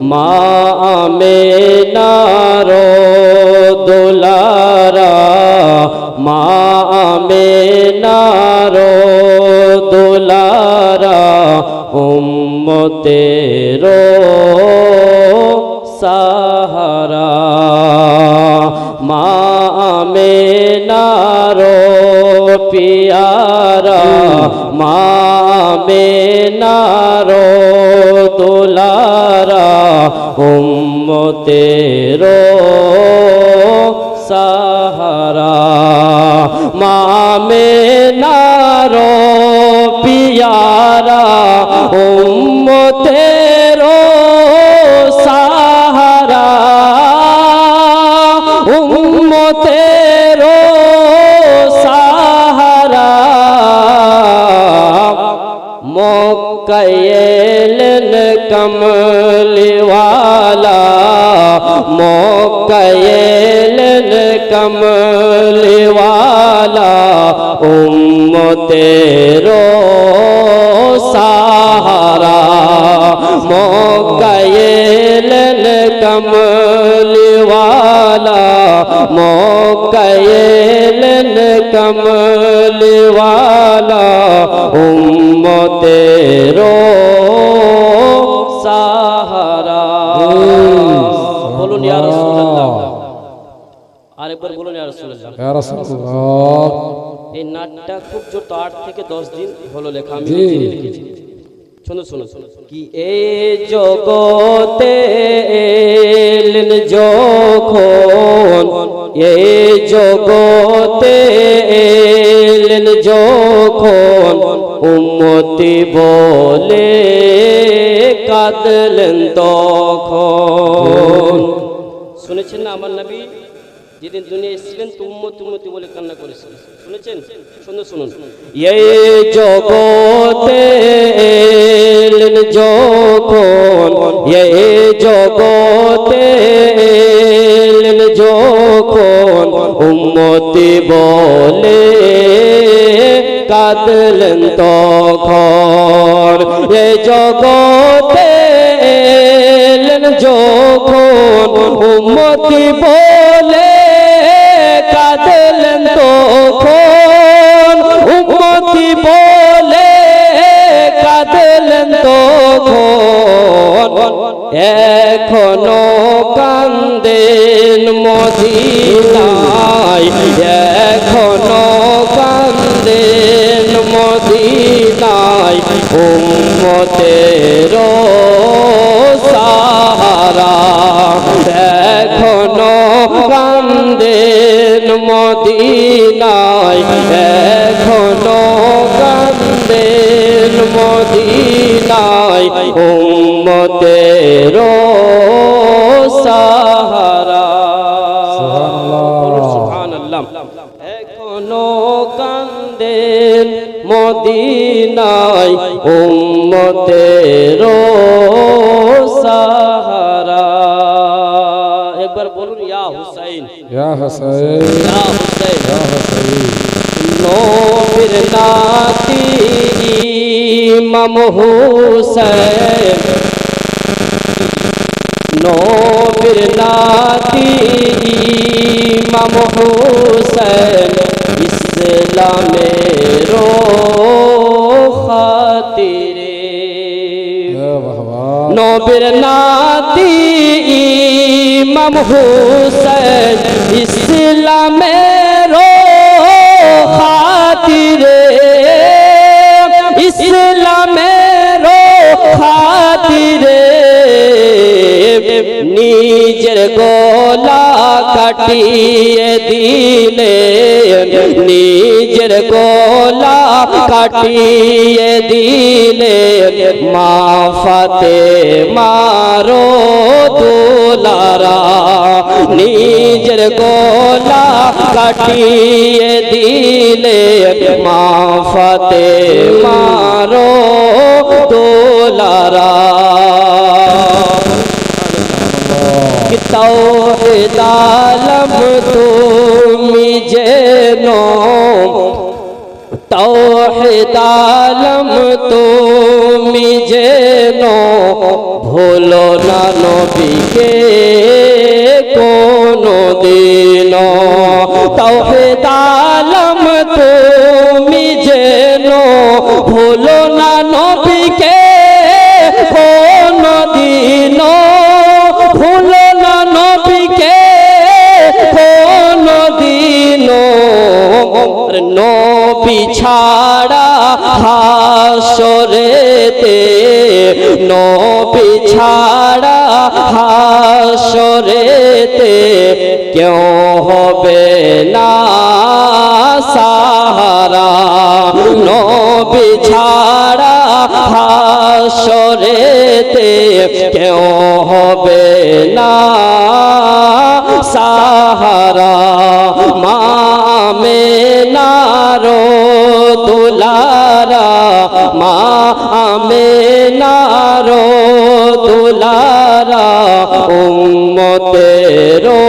মা আমেনার দোলারা, মা আমেনার দোলারা, উম্মতের সাহারা। মা আমেনার পিয়ারা, মা আমেনার দোলারা, উম্মতের সাহারা। মা আমেনার পিয়ারা, উম্মতের সাহারা, উম্মতের সাহারা। মক্কায় এলেন কমলিওয়ালা, মক্কায় এলেন কমলিওয়ালা, উম্মতের সাহারা। মক্কায় এলেন কমলিওয়ালা, মক্কায় এলেন কমলিওয়ালা, উম্মতের সাহারা। বলুন ইয়া রাসূলুল্লাহ, আরেকবার বলুন ইয়া রাসূলুল্লাহ। ইয়া রাসূলুল্লাহ। এই নাটটা খুব জোর তো 8 থেকে 10 দিন হলো লেখা, আমি নিজে লিখেছি। শুনুন শুনুন কি এই জগতে এলেন যখন, এই জগতে এলেন যখন, উম্মতি বলে কাঁদলেন তখন। শুনেছেন না আমার নবী যেদিন দুনিয়া এসেছিলেন তো উম্মতি উম্মতি বলে কান্না করেছিলেন, শুনেছেন? শুনুন শুনুন এই জগতে এলেন যখন, এই জগতে এলেন যখন, উম্মতি বলে কাঁদলেন তখন। এই জগতে এলেন যখন, উম্মতি বলে কাঁদলেন তখন, উম্মতি বলে কাঁদলেন তখন। এখনো কান্দেন মদিনায়, এখনো কান্দেন মদিনায়, উম্মতের সাহারা। এখনো কান্দেন মদিনায়, এখনো কান্দেন মদিনায়, উম্মতের সাহারা। সুবহানাল্লাহ। এখনো কান্দেন মদিনায়, উম্মতের সাহারা। একবার বলুন ইয়া হুসাইন, ইয়া হুসাইন, ইয়া হুসাইন, ইয়া হুসাইন। নবীর নাতি ইমাম হুসাইন, নবীর নাতি ইমাম হুসাইন, ইসলামের খাতিরে। নবীর নাতি ইমাম হুসাইন, ইসলামের খাতিরে, ইসলামের খাতিরে। নিজের গলা কাটিয়ে দিলেন, নিজের গলা কাটিয়ে দিলেন, মা ফাতেমারো দুলারা। নিজের গলা কাটিয়ে দিলেন, মা ফাতেমারো দুলারা। তাওহীদ আলম তুমি যেন, তাওহীদ আলম তুমি যেন ভুলো না নবীকে কোনো দিন তাওহীদ আলম তুমি যেন ভুলো না নবীকে কোনো দিন ভুলো না নবীকে কোনো দিন নবী ছাড়া হাসরেতে নবী ছাড়া হাসরেতে কেউ হবে না সাহারা নবী ছাড়া হাসরেতে কেউ হবে না সাহারা মামেনারো দুলারা মামেনারো দুলারা উম্মতেরো